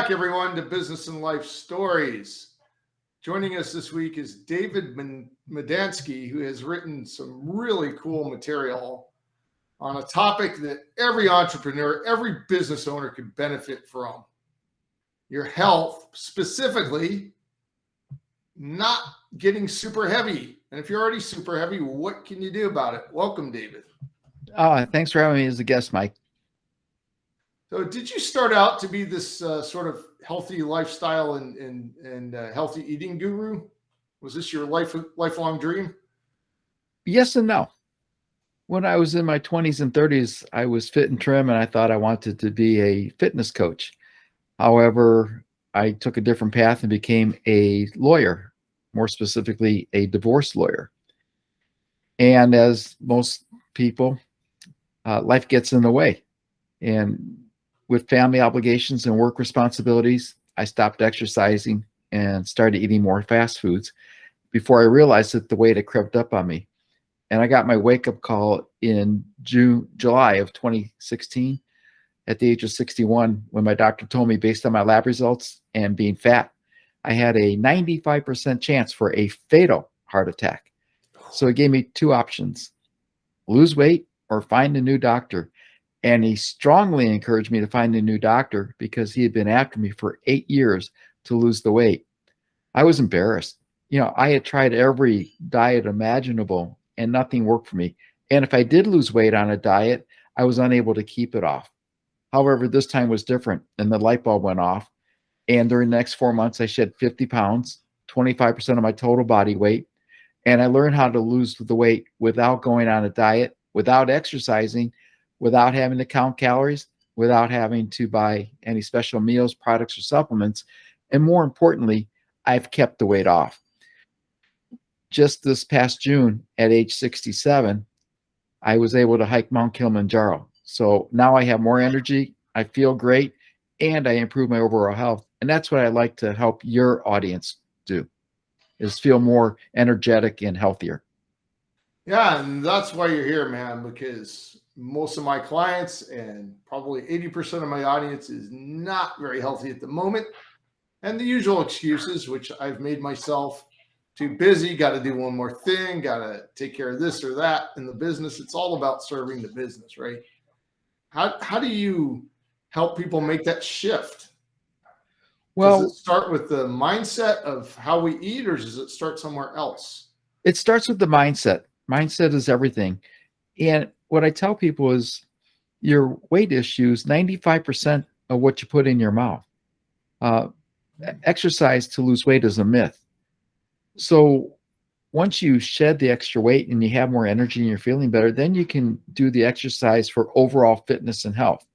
back, everyone, to Business and Life Stories. Joining us this week is David Medansky, who has written some really cool material on a topic that every entrepreneur, every business owner could benefit from. Your health, specifically not getting super heavy. And if you're already super heavy, what can you do about it? Welcome, David. Thanks for having me as a guest, Mike. So did you start out to be this sort of healthy lifestyle and healthy eating guru? Was this your lifelong dream? Yes and no. When I was in my 20s and 30s, I was fit and trim, and I thought I wanted to be a fitness coach. However, I took a different path and became a lawyer, more specifically, a divorce lawyer. And as most people, life gets in the way. And with family obligations and work responsibilities, I stopped exercising and started eating more fast foods before I realized that the weight had crept up on me. And I got my wake-up call in July of 2016 at the age of 61 when my doctor told me, based on my lab results and being fat, I had a 95% chance for a fatal heart attack. So he gave me two options: lose weight or find a new doctor. And he strongly encouraged me to find a new doctor because he had been after me for 8 years to lose the weight. I was embarrassed. I had tried every diet imaginable and nothing worked for me. And if I did lose weight on a diet, I was unable to keep it off. However, this time was different, and the light bulb went off. And during the next 4 months, I shed 50 pounds, 25% of my total body weight. And I learned how to lose the weight without going on a diet, without exercising, without having to count calories, without having to buy any special meals, products, or supplements. And more importantly, I've kept the weight off. Just this past June, at age 67, I was able to hike Mount Kilimanjaro. So now I have more energy, I feel great, and I improve my overall health. And that's what I like to help your audience do, is feel more energetic and healthier. Yeah, and that's why you're here, man, because most of my clients and probably 80% of my audience is not very healthy at the moment. And the usual excuses, which I've made myself: too busy, got to do one more thing, got to take care of this or that in the business. It's all about serving the business, right? How do you help people make that shift? Well, does it start with the mindset of how we eat, or does it start somewhere else? It starts with the mindset. Mindset is everything. And what I tell people is your weight issues, 95% of what you put in your mouth. Exercise to lose weight is a myth. So once you shed the extra weight and you have more energy and you're feeling better, then you can do the exercise for overall fitness and health.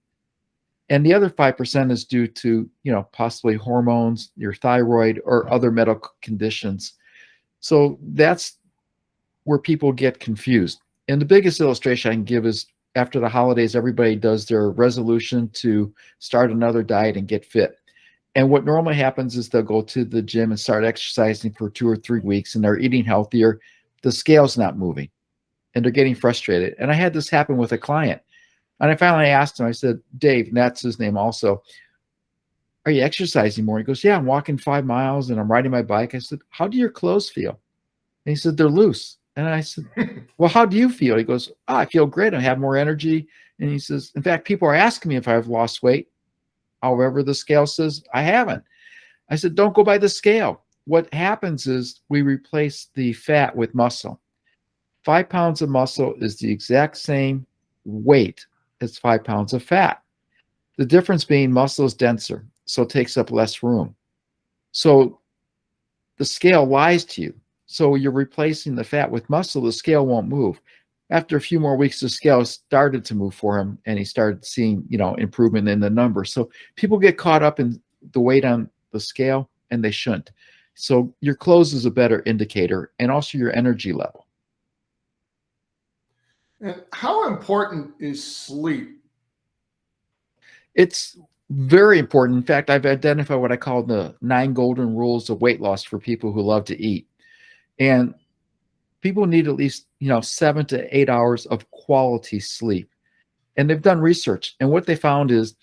And the other 5% is due to, possibly hormones, your thyroid, or other medical conditions. So that's where people get confused. And the biggest illustration I can give is after the holidays, everybody does their resolution to start another diet and get fit. And what normally happens is they'll go to the gym and start exercising for 2 or 3 weeks, and they're eating healthier. The scale's not moving, and they're getting frustrated. And I had this happen with a client. And I finally asked him, I said, Dave, and that's his name also, are you exercising more? He goes, yeah, I'm walking 5 miles and I'm riding my bike. I said, how do your clothes feel? And he said, they're loose. And I said, well, how do you feel? He goes, I feel great. I have more energy. And he says, in fact, people are asking me if I've lost weight. However, the scale says I haven't. I said, don't go by the scale. What happens is we replace the fat with muscle. 5 pounds of muscle is the exact same weight as 5 pounds of fat. The difference being muscle is denser, so it takes up less room. So the scale lies to you. So you're replacing the fat with muscle, the scale won't move. After a few more weeks, the scale started to move for him, and he started seeing, improvement in the numbers. So people get caught up in the weight on the scale, and they shouldn't. So your clothes is a better indicator, and also your energy level. And how important is sleep? It's very important. In fact, I've identified what I call the 9 golden rules of weight loss for people who love to eat. And people need at least, 7 to 8 hours of quality sleep. And they've done research. And what they found is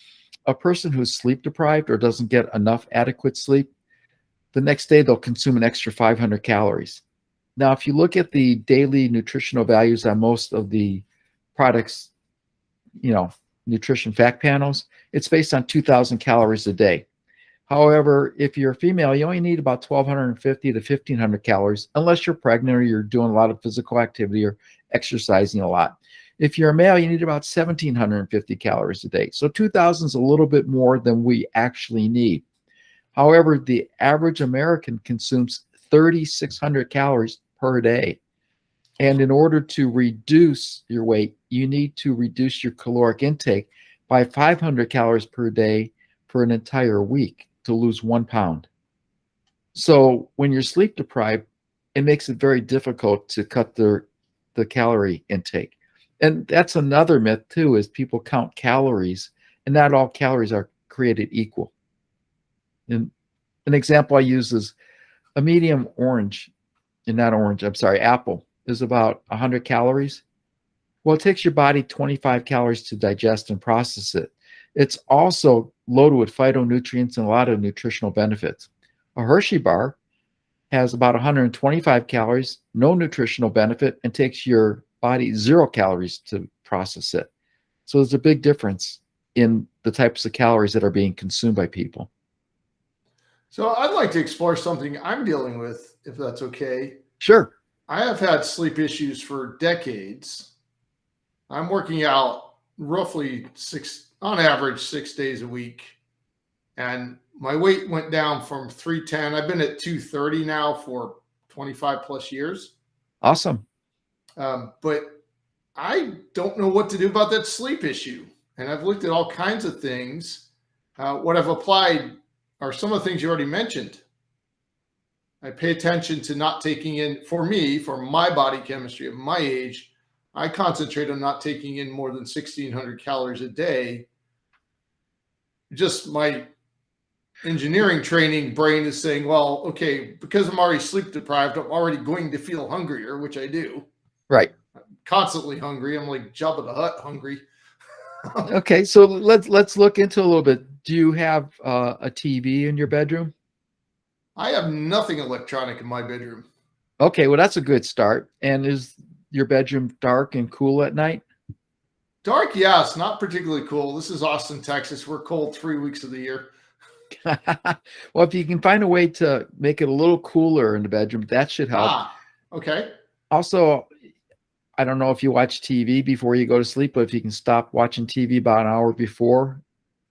a person who's sleep deprived or doesn't get enough adequate sleep, the next day they'll consume an extra 500 calories. Now, if you look at the daily nutritional values on most of the products, nutrition fact panels, it's based on 2,000 calories a day. However, if you're a female, you only need about 1,250 to 1,500 calories, unless you're pregnant or you're doing a lot of physical activity or exercising a lot. If you're a male, you need about 1,750 calories a day. So 2,000 is a little bit more than we actually need. However, the average American consumes 3,600 calories per day. And in order to reduce your weight, you need to reduce your caloric intake by 500 calories per day for an entire week to lose 1 pound. So when you're sleep deprived, it makes it very difficult to cut the calorie intake. And that's another myth too, is people count calories, and not all calories are created equal. And an example I use is a medium apple is about 100 calories. Well, it takes your body 25 calories to digest and process it. It's also loaded with phytonutrients and a lot of nutritional benefits. A Hershey bar has about 125 calories, no nutritional benefit, and takes your body 0 calories to process it. So there's a big difference in the types of calories that are being consumed by people. So I'd like to explore something I'm dealing with, if that's okay. Sure. I have had sleep issues for decades. I'm working out roughly on average 6 days a week. And my weight went down from 310. I've been at 230 now for 25 plus years. Awesome. But I don't know what to do about that sleep issue. And I've looked at all kinds of things. What I've applied are some of the things you already mentioned. I pay attention to not taking in, for my body chemistry of my age, I concentrate on not taking in more than 1,600 calories a day. Just my engineering training brain is saying, well, okay, because I'm already sleep deprived, I'm already going to feel hungrier, which I do. Right. I'm constantly hungry. I'm like Jabba the Hutt hungry. Okay, so let's look into a little bit. Do you have a TV in your bedroom? I have nothing electronic in my bedroom. Okay, well, that's a good start. And is your bedroom dark and cool at night? Dark, yes, not particularly cool. This is Austin, Texas. We're cold 3 weeks of the year. Well, if you can find a way to make it a little cooler in the bedroom, that should help. Okay. Also, I don't know if you watch TV before you go to sleep, but if you can stop watching TV about an hour before,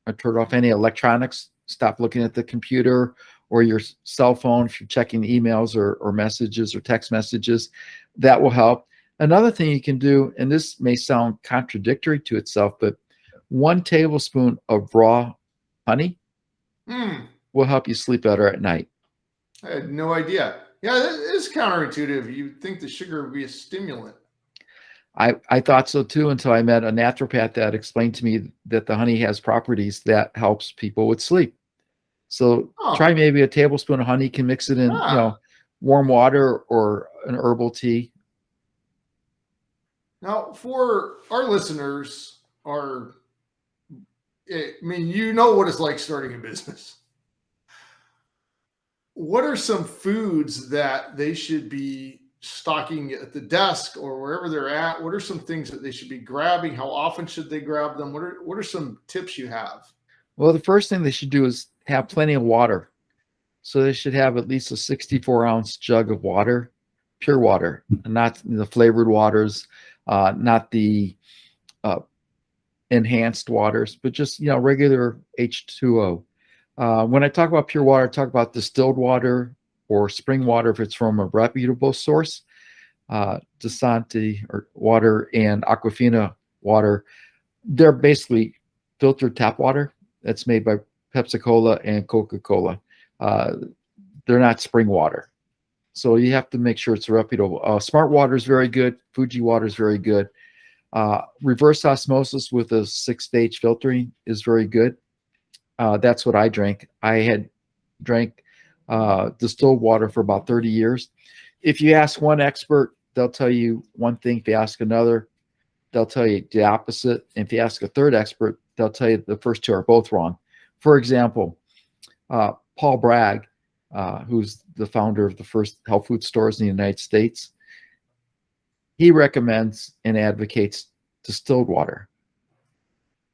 or turn off any electronics, stop looking at the computer or your cell phone if you're checking emails or messages or text messages, that will help. Another thing you can do, and this may sound contradictory to itself, but 1 tablespoon of raw honey will help you sleep better at night. I had no idea. Yeah, that is counterintuitive. You'd think the sugar would be a stimulant. I thought so too, until I met a naturopath that explained to me that the honey has properties that helps people with sleep. So try maybe a tablespoon of honey. You can mix it in, warm water or an herbal tea. Now, for our listeners, you know what it's like starting a business. What are some foods that they should be stocking at the desk or wherever they're at? What are some things that they should be grabbing? How often should they grab them? What are some tips you have? Well, the first thing they should do is have plenty of water. So they should have at least a 64-ounce jug of water, pure water, not the flavored waters, not the enhanced waters, but just regular H2O. When I talk about pure water, I talk about distilled water or spring water if it's from a reputable source. Dasani or water and Aquafina water, they're basically filtered tap water that's made by Pepsi-Cola and Coca-Cola. They're not spring water. So you have to make sure it's reputable. Smart water is very good. Fuji water is very good. Reverse osmosis with a 6-stage filtering is very good. That's what I drank. I had drank distilled water for about 30 years. If you ask one expert, they'll tell you one thing. If you ask another, they'll tell you the opposite. And if you ask a third expert, they'll tell you the first two are both wrong. For example, Paul Bragg, who's the founder of the first health food stores in the United States, he recommends and advocates distilled water.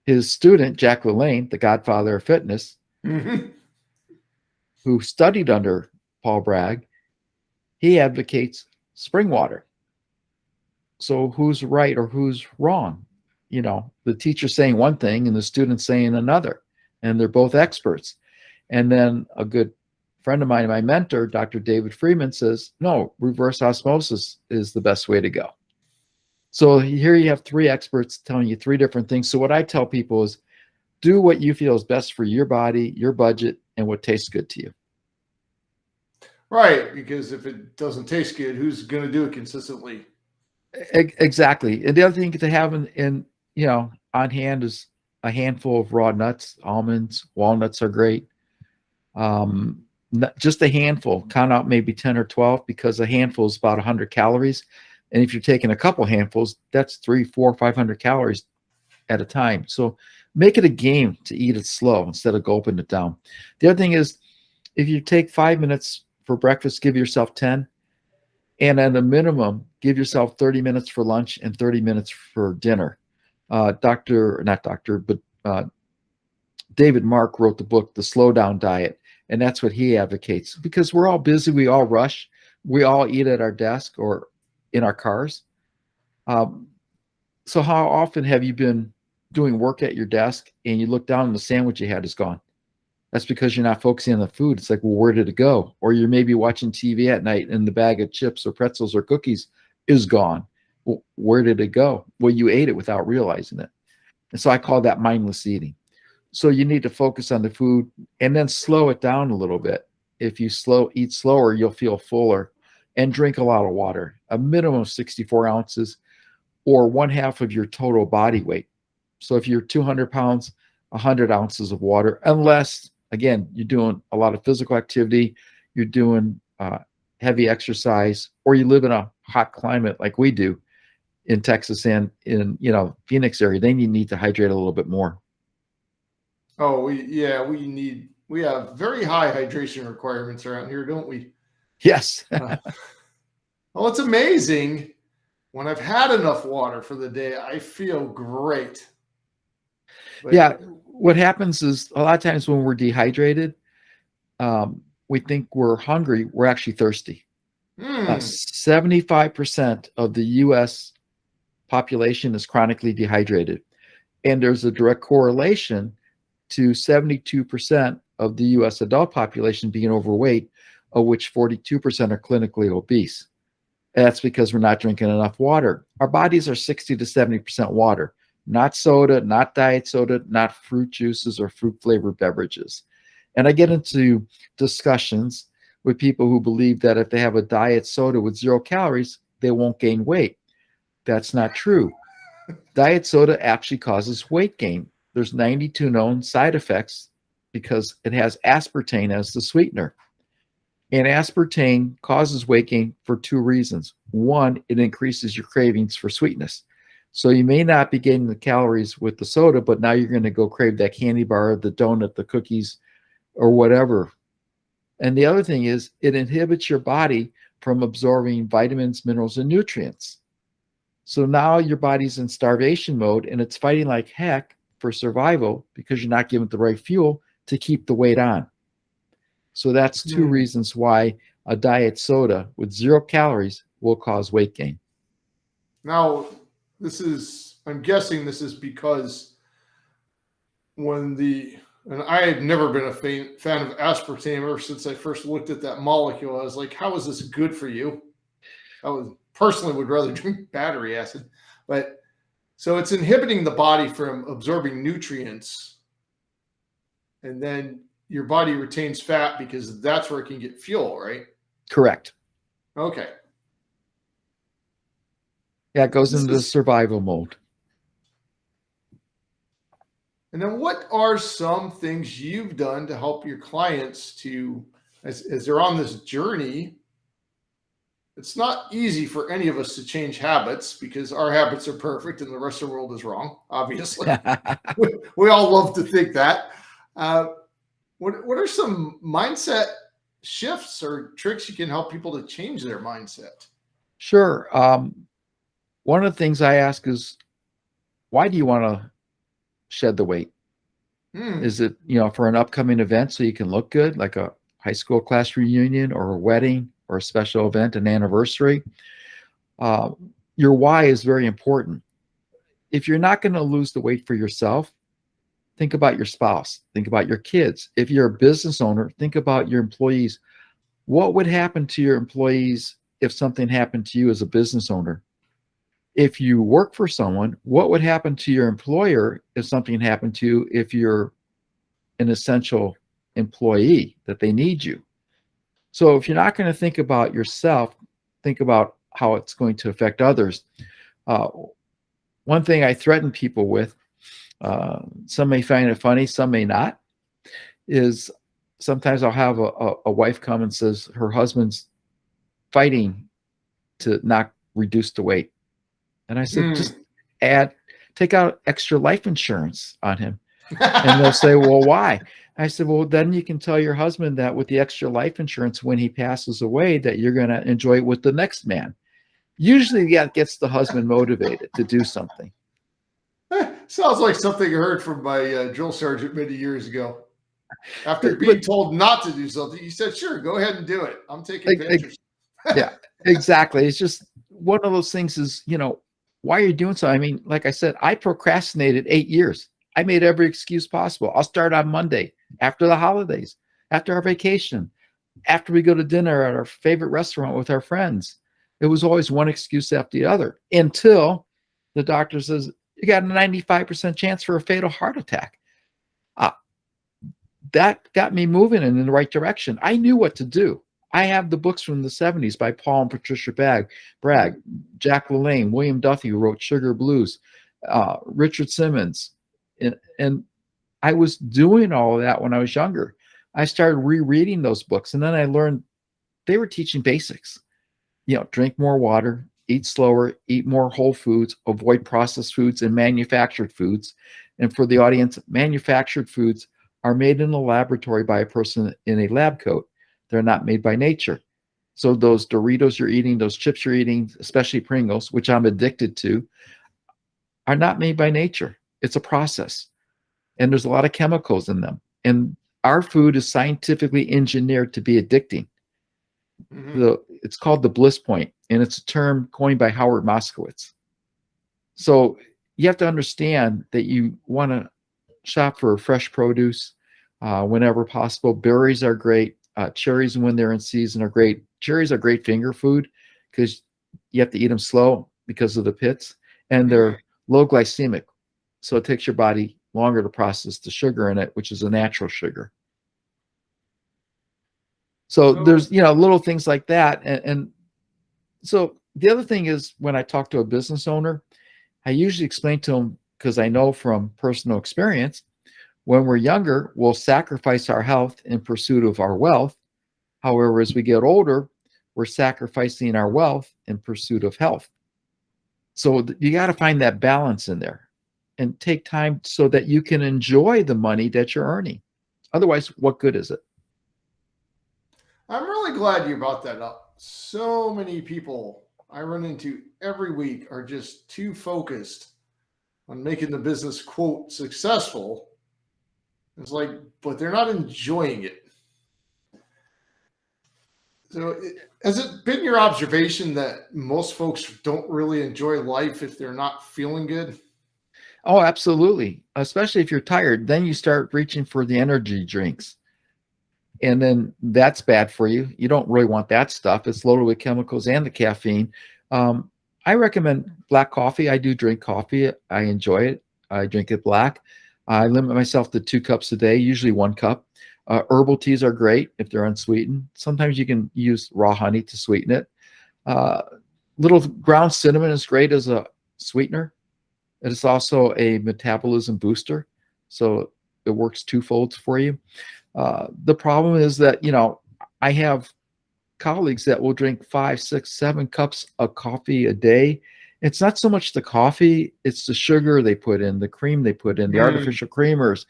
His student, Jack LaLanne, the godfather of fitness, who studied under Paul Bragg, he advocates spring water. So who's right or who's wrong? You know, the teacher's saying one thing and the student's saying another, and they're both experts. And then a good friend of mine, my mentor, Dr. David Freeman, says, no, reverse osmosis is the best way to go. So here you have three experts telling you three different things. So what I tell people is do what you feel is best for your body, your budget, and what tastes good to you. Right, because if it doesn't taste good, who's going to do it consistently? Exactly. And the other thing to have in on hand is a handful of raw nuts. Almonds, walnuts are great. Just a handful. Count out maybe 10 or 12 because a handful is about 100 calories. And if you're taking a couple handfuls, that's 300, 400, 500 calories at a time. So make it a game to eat it slow instead of gulping it down. The other thing is, if you take 5 minutes for breakfast, give yourself 10. And at a minimum, give yourself 30 minutes for lunch and 30 minutes for dinner. David Mark wrote the book, The Slow Down Diet. And that's what he advocates because we're all busy. We all rush. We all eat at our desk or in our cars. So how often have you been doing work at your desk and you look down and the sandwich you had is gone? That's because you're not focusing on the food. It's like, well, where did it go? Or you're maybe watching TV at night and the bag of chips or pretzels or cookies is gone. Well, where did it go? Well, you ate it without realizing it. And so I call that mindless eating. So you need to focus on the food and then slow it down a little bit. If you eat slower, you'll feel fuller, and drink a lot of water, a minimum of 64 ounces or 1/2 of your total body weight. So if you're 200 pounds, 100 ounces of water, unless, again, you're doing a lot of physical activity, you're doing heavy exercise, or you live in a hot climate like we do in Texas and in Phoenix area, then you need to hydrate a little bit more. Oh, we have very high hydration requirements around here, don't we? Yes. Well, it's amazing. When I've had enough water for the day, I feel great. But yeah. What happens is a lot of times when we're dehydrated, we think we're hungry. We're actually thirsty. 75% of the U.S. population is chronically dehydrated. And there's a direct correlation to 72% of the U.S. adult population being overweight, of which 42% are clinically obese. And that's because we're not drinking enough water. Our bodies are 60 to 70% water, not soda, not diet soda, not fruit juices or fruit flavored beverages. And I get into discussions with people who believe that if they have a diet soda with 0 calories, they won't gain weight. That's not true. Diet soda actually causes weight gain. There's 92 known side effects because it has aspartame as the sweetener. And aspartame causes weight gain for 2 reasons. One, it increases your cravings for sweetness. So you may not be getting the calories with the soda, but now you're going to go crave that candy bar, the donut, the cookies, or whatever. And the other thing is it inhibits your body from absorbing vitamins, minerals, and nutrients. So now your body's in starvation mode and it's fighting like heck for survival because you're not giving it the right fuel to keep the weight on. So that's 2 reasons why a diet soda with 0 calories will cause weight gain. Now, I'm guessing this is because and I had never been a fan of aspartame ever since I first looked at that molecule. I was like, how is this good for you? Personally would rather drink battery acid, but so it's inhibiting the body from absorbing nutrients, and then your body retains fat because that's where it can get fuel, right? Correct. Okay. Yeah, it goes into survival mode. And then what are some things you've done to help your clients as they're on this journey it's not easy for any of us to change habits because our habits are perfect and the rest of the world is wrong, obviously. We all love to think that. Uh, what are some mindset shifts or tricks you can help people to change their mindset? Sure. One of the things I ask is, why do you want to shed the weight? Hmm. Is it, for an upcoming event so you can look good, like a high school class reunion or a wedding or a special event, an anniversary? Uh, your why is very important. If you're not going to lose the weight for yourself, think about your spouse, think about your kids. If you're a business owner, think about your employees. What would happen to your employees if something happened to you as a business owner? If you work for someone, what would happen to your employer if something happened to you if you're an essential employee that they need you? So if you're not going to think about yourself, think about how it's going to affect others. Uh, One thing I threaten people with, some may find it funny, some may not, is sometimes I'll have a wife come and says her husband's fighting to not reduce the weight. And I said, just Hmm. take out extra life insurance on him. And they'll say, well, why? I said, well, then you can tell your husband that with the extra life insurance, when he passes away, that you're going to enjoy it with the next man. Usually that gets the husband motivated to do something. Sounds like something I heard from my drill sergeant many years ago. After being But told not to do something, he said, "Sure, go ahead and do it. I'm taking pictures." yeah, exactly. It's just one of those things is, why are you doing so? I mean, like I said, I procrastinated 8 years. I made every excuse possible. I'll start on Monday after the holidays, after our vacation, after we go to dinner at our favorite restaurant with our friends. It was always one excuse after the other until the doctor says, you got a 95% chance for a fatal heart attack. Uh, that got me moving in the right direction. I knew what to do. I have the books from the 70s by Paul and Patricia Bragg, Jack LaLanne, William Duffy, who wrote Sugar Blues, Richard Simmons. And I was doing all of that when I was younger. I started rereading those books, and then I learned they were teaching basics. Drink more water, eat slower, eat more whole foods, avoid processed foods and manufactured foods. And for the audience, manufactured foods are made in a laboratory by a person in a lab coat. They're not made by nature. So those Doritos you're eating, those chips you're eating, especially Pringles, which I'm addicted to, are not made by nature. It's a process. And there's a lot of chemicals in them. And our food is scientifically engineered to be addicting. Mhm. It's called the bliss point, and it's a term coined by Howard Moskowitz. So you have to understand that you want to shop for fresh produce whenever possible. Berries are great. Cherries, when they're in season, are great. Cherries are great finger food because you have to eat them slow because of the pits, and Mhm. they're low glycemic. So it takes your body longer to process the sugar in it, which is a natural sugar. So So, there's, little things like that. And so the other thing is, when I talk to a business owner, I usually explain to them, because I know from personal experience, when we're younger, we'll sacrifice our health in pursuit of our wealth. However, as we get older, we're sacrificing our wealth in pursuit of health. So you got to find that balance in there and take time so that you can enjoy the money that you're earning. Otherwise, what good is it? I'm really glad you brought that up. So many people I run into every week are just too focused on making the business quote successful. It's like, but they're not enjoying it. So, has it been your observation that most folks don't really enjoy life if they're not feeling good? Oh, absolutely. Especially if you're tired, then you start reaching for the energy drinks. And then that's bad for you. You don't really want that stuff. It's loaded with chemicals and the caffeine. Um, I recommend black coffee. I do drink coffee. I enjoy it. I drink it black. I limit myself to 2 cups a day, usually 1 cup. Herbal teas are great if they're unsweetened. Sometimes you can use raw honey to sweeten it. Uh, Little ground cinnamon is great as a sweetener. It is also a metabolism booster. So it works twofold for you. The problem is that, I have colleagues that will drink 5, 6, 7 cups of coffee a day. It's not so much the coffee, it's the sugar they put in, the cream they put in, the Mm. artificial creamers,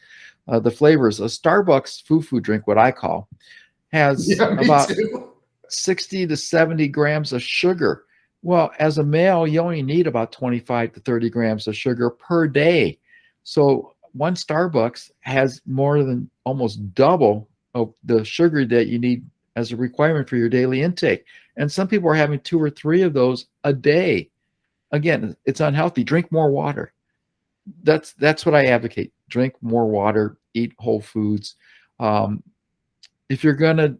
the flavors. A Starbucks foo drink, what I call, has Yeah, me about too. 60 to 70 grams of sugar. Well, as a male, you only need about 25 to 30 grams of sugar per day. So one Starbucks has more than almost double of the sugar that you need as a requirement for your daily intake. And some people are having 2 or 3 of those a day. Again, it's unhealthy. Drink more water. That's what I advocate. Drink more water, eat whole foods. Um, if you're gonna,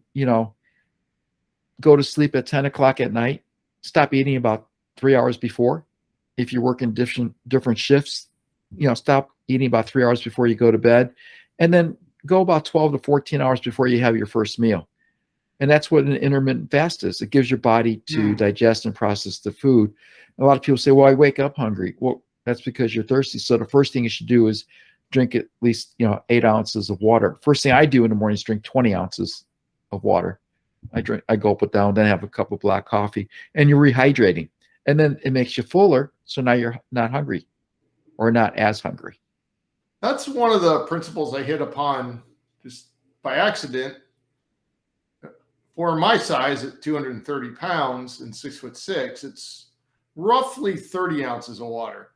go to sleep at 10 o'clock at night, stop eating about 3 hours before. If you're working different shifts, stop eating about 3 hours before you go to bed, and then go about 12 to 14 hours before you have your first meal. And that's what an intermittent fast is. It gives your body to Mm. digest and process the food. A lot of people say, well, I wake up hungry. Well, that's because you're thirsty. So the first thing you should do is drink at least 8 ounces of water. First thing I do in the morning is drink 20 ounces of water. I gulp it down, then have a cup of black coffee, and you're rehydrating. And then it makes you fuller. So now you're not hungry or not as hungry. That's one of the principles I hit upon just by accident. For my size at 230 pounds and 6'6", it's roughly 30 ounces of water.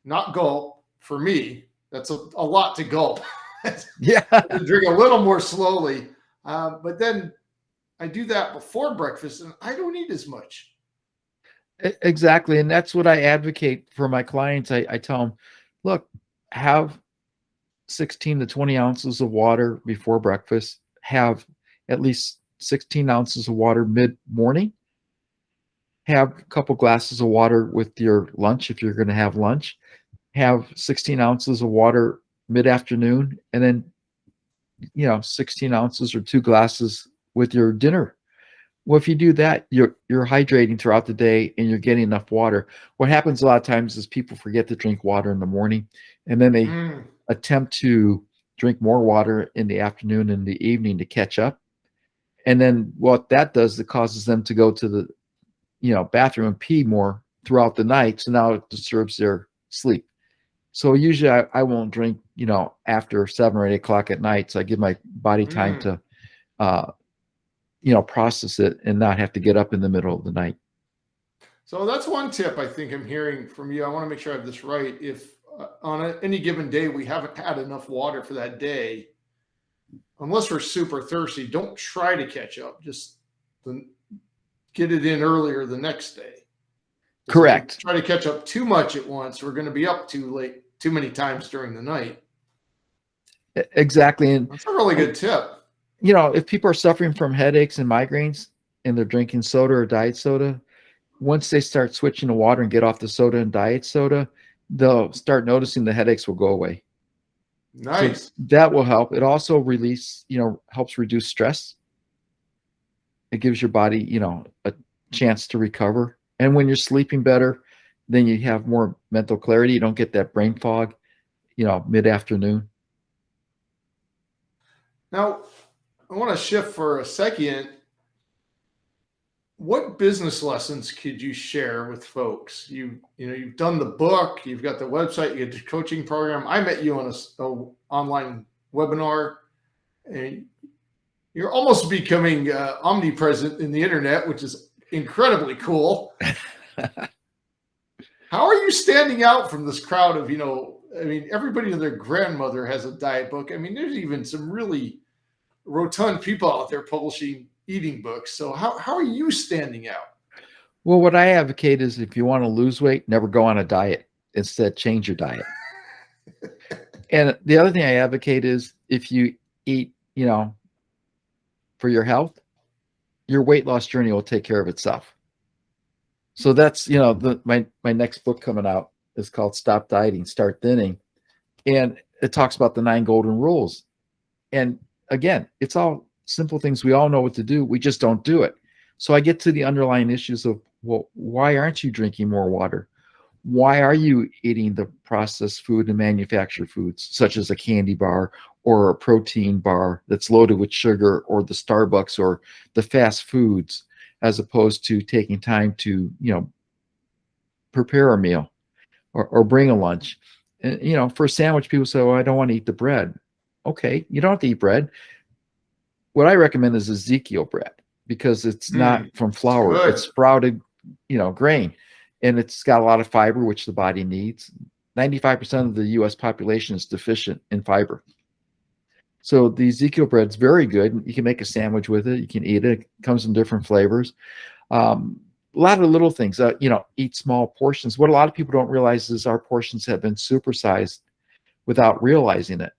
Not gulp for me. That's a lot to gulp. Yeah. Drink a little more slowly. But then I do that before breakfast and I don't eat as much. Exactly. And that's what I advocate for my clients. I tell them, look, have 16 to 20 ounces of water before breakfast, have at least 16 ounces of water mid-morning, have a couple glasses of water with your lunch if you're going to have lunch, have 16 ounces of water mid-afternoon, and then 16 ounces or 2 glasses with your dinner. Well, if you do that, you're hydrating throughout the day and you're getting enough water. What happens a lot of times is people forget to drink water in the morning, and then they attempt to drink more water in the afternoon and the evening to catch up. And then what that does, it causes them to go to the bathroom and pee more throughout the night. So now it disturbs their sleep. So usually I won't drink, after 7 or 8 o'clock at night. So I give my body time to, process it and not have to get up in the middle of the night. So that's one tip I think I'm hearing from you. I want to make sure I have this right. If on any given day we haven't had enough water for that day, unless we're super thirsty, don't try to catch up. Just get it in earlier the next day. Correct. Try to catch up too much at once. We're going to be up too late, too many times during the night. Exactly. And that's a really good tip. If people are suffering from headaches and migraines and they're drinking soda or diet soda, once they start switching to water and get off the soda and diet soda, they'll start noticing the headaches will go away. Nice. So that will help. It also helps reduce stress. It gives your body, a chance to recover. And when you're sleeping better, then you have more mental clarity. You don't get that brain fog, mid-afternoon. Now, I want to shift for a second. What business lessons could you share with folks? You've done the book, you've got the website, you got the coaching program. I met you on a online webinar, and you're almost becoming omnipresent in the internet, which is incredibly cool. How are you standing out from this crowd of, everybody and their grandmother has a diet book. There's even some really rotund people out there publishing eating books. So how are you standing out? Well, what I advocate is if you want to lose weight, never go on a diet. Instead, change your diet. And the other thing I advocate is if you eat, for your health, your weight loss journey will take care of itself. So that's, my next book coming out is called Stop Dieting, Start Thinning. And it talks about the 9 golden rules. And again, it's all simple things. We all know what to do. We just don't do it. So I get to the underlying issues of, well, why aren't you drinking more water? Why are you eating the processed food and manufactured foods, such as a candy bar or a protein bar that's loaded with sugar, or the Starbucks or the fast foods, as opposed to taking time to, prepare a meal or bring a lunch. And, for a sandwich, people say, well, I don't want to eat the bread. Okay, you don't have to eat bread. What I recommend is Ezekiel bread, because it's not from It's flour, good. it's sprouted, grain, and it's got a lot of fiber, which the body needs. 95% of the US population is deficient in fiber. So the Ezekiel bread's very good. You can make a sandwich with it. You can eat it. It comes in different flavors. A lot of little things, eat small portions. What a lot of people don't realize is our portions have been supersized without realizing it.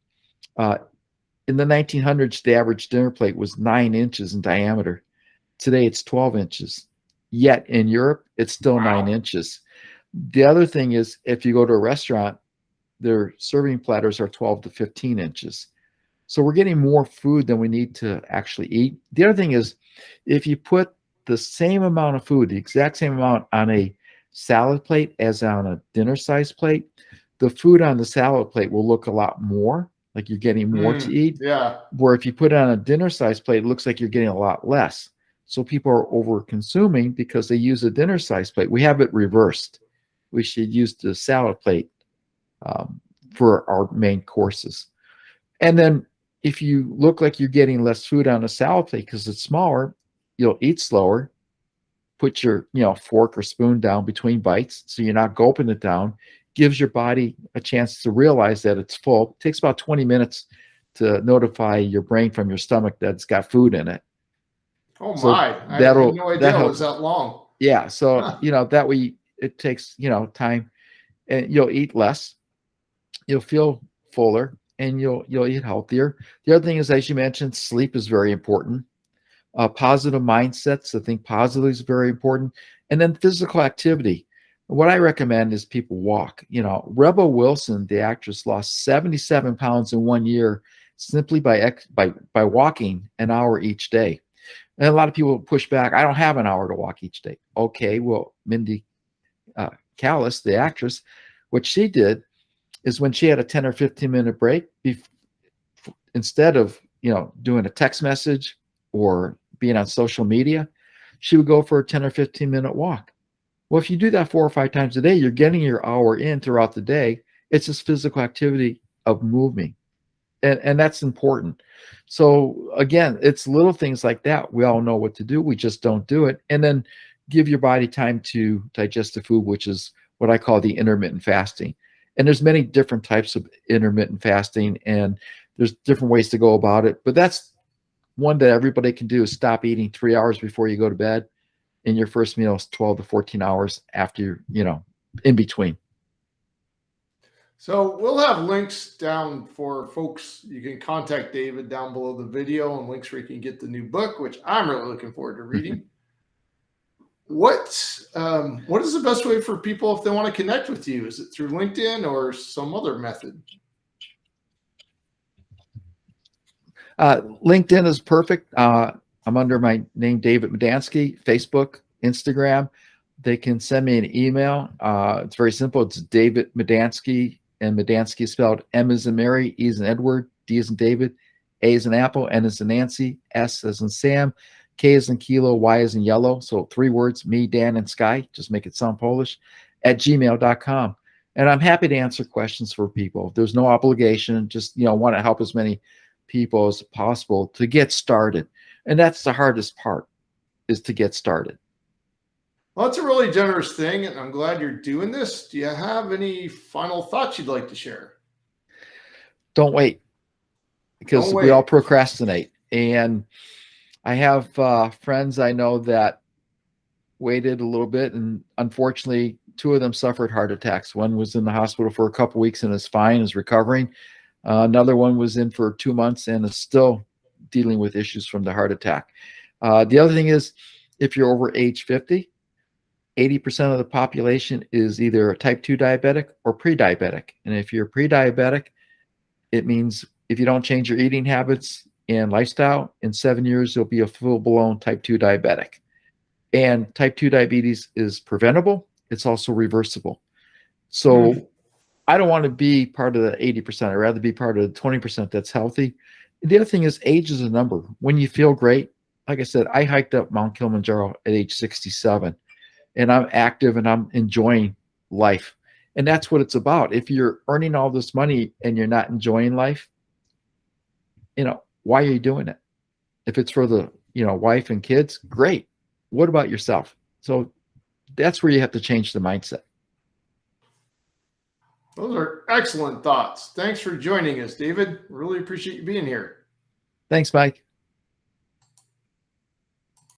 In the 1900s, the average dinner plate was 9 inches in diameter. Today, it's 12 inches. Yet in Europe, it's still 9 inches. The other thing is, if you go to a restaurant, their serving platters are 12 to 15 inches. So we're getting more food than we need to actually eat. The other thing is, if you put the same amount of food, the exact same amount, on a salad plate as on a dinner size plate, the food on the salad plate will look a lot more like you're getting more to eat. Yeah. Where if you put it on a dinner size plate, it looks like you're getting a lot less. So people are over consuming because they use a dinner size plate. We have it reversed. We should use the salad plate for our main courses. And then if you look like you're getting less food on a salad plate because it's smaller, you'll eat slower. Put your fork or spoon down between bites so you're not gulping it down. Gives your body a chance to realize that it's full. It takes about 20 minutes to notify your brain from your stomach that it's got food in it. Oh So my! I had no idea it was that long. Yeah. So that way it takes time, and you'll eat less. You'll feel fuller, and you'll eat healthier. The other thing is, as you mentioned, sleep is very important. Positive mindsets, to think positively, is very important. And then physical activity. What I recommend is people walk. Rebel Wilson, the actress, lost 77 pounds in 1 year simply by walking an hour each day. And a lot of people push back. I don't have an hour to walk each day. Okay, well, Mindy Callis, the actress, what she did is when she had a 10 or 15-minute break, instead of doing a text message or being on social media, she would go for a 10 or 15-minute walk. Well, if you do that 4 or 5 times a day, you're getting your hour in throughout the day. It's just physical activity of moving. And that's important. So again, it's little things like that. We all know what to do. We just don't do it. And then give your body time to digest the food, which is what I call the intermittent fasting. And there's many different types of intermittent fasting, and there's different ways to go about it. But that's one that everybody can do, is stop eating 3 hours before you go to bed. And your first meal is 12 to 14 hours after in between. So we'll have links down for folks. You can contact David down below the video, and links where you can get the new book, which I'm really looking forward to reading. What is the best way for people if they want to connect with you? Is it through LinkedIn or some other method? LinkedIn is perfect. I'm under my name, David Medansky. Facebook, Instagram. They can send me an email. It's very simple. It's David Medansky, and Medansky is spelled M as in Mary, E as in Edward, D as in David, A as in Apple, N as in Nancy, S as in Sam, K as in Kilo, Y as in Yellow. So 3 words, me, Dan, and Sky. Just make it sound Polish, @gmail.com. And I'm happy to answer questions for people. There's no obligation. Just, want to help as many people as possible to get started. And that's the hardest part, is to get started. Well, it's a really generous thing, and I'm glad you're doing this. Do you have any final thoughts you'd like to share? Don't wait, because we all procrastinate. And I have friends I know that waited a little bit, and unfortunately, 2 of them suffered heart attacks. One was in the hospital for a couple of weeks and is fine, is recovering. Another one was in for 2 months and is still dealing with issues from the heart attack. The other thing is, if you're over age 50, 80% of the population is either a type 2 diabetic or pre-diabetic. And if you're pre-diabetic, it means if you don't change your eating habits and lifestyle, in 7 years, you'll be a full-blown type 2 diabetic. And type 2 diabetes is preventable. It's also reversible. So I don't want to be part of the 80%. I'd rather be part of the 20% that's healthy. The other thing is age is a number. When you feel great, like I said, I hiked up Mount Kilimanjaro at age 67, and I'm active and I'm enjoying life. And that's what it's about. If you're earning all this money and you're not enjoying life, why are you doing it? If it's for the, wife and kids, great. What about yourself? So that's where you have to change the mindset. Those are excellent thoughts. Thanks for joining us, David. Really appreciate you being here. Thanks, Mike.